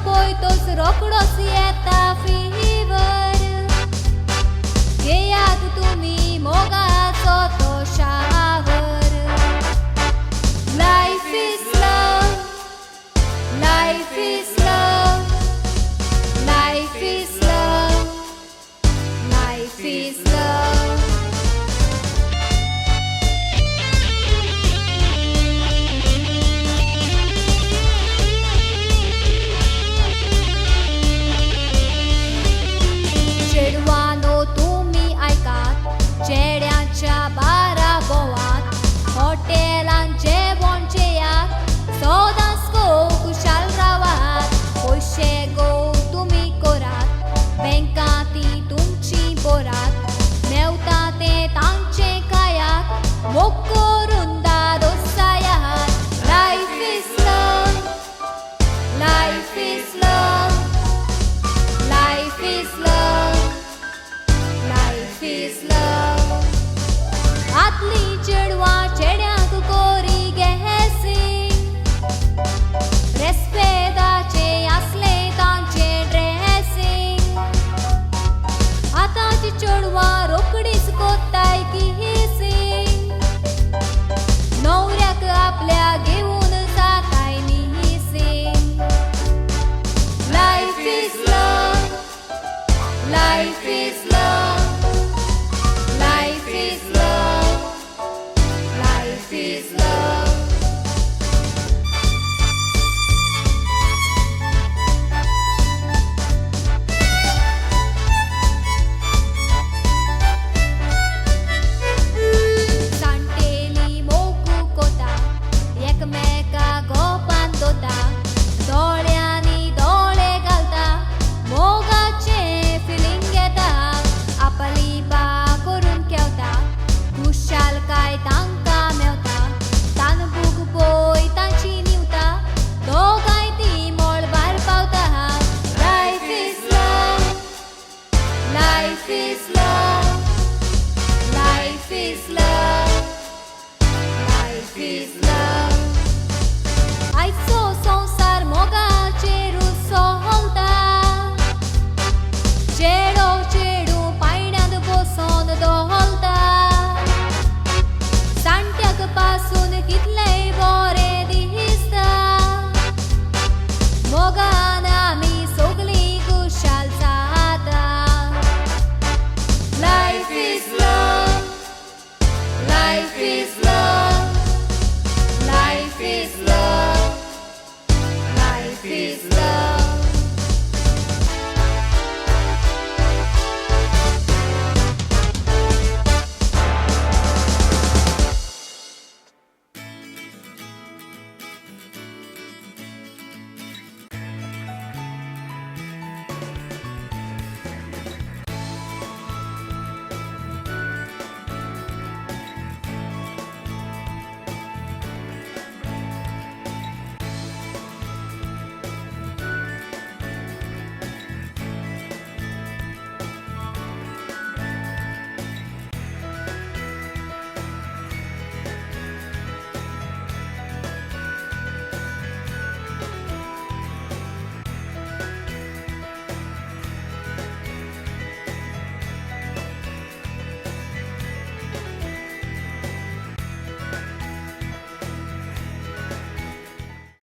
पळयतोच रोकडोच येता फीवर घेयात तुमी मोगाचो तो shower life is love life is love life is love life is love चेडवानो तुमी ऐकात चेड्याच्या बारा बोवात हॉटेलांत जेवण जेयात सदांच खुशाल रावात पयशे गो तुमी करात बँकांती तुमची बोरात मेवता ते तांचे कायात मोग करून दादोसायात life is love life is love life is love life is love आतली चेडवां चेड्यांक कोरी गॅसिंग रेस्पेदाचे आसले तांचे ड्रेसिंग आतांची चेडवां रोकडीच कोत्ताय किसिंग न्हवऱ्याक आपल्या घेवन जाताय missing life is love life is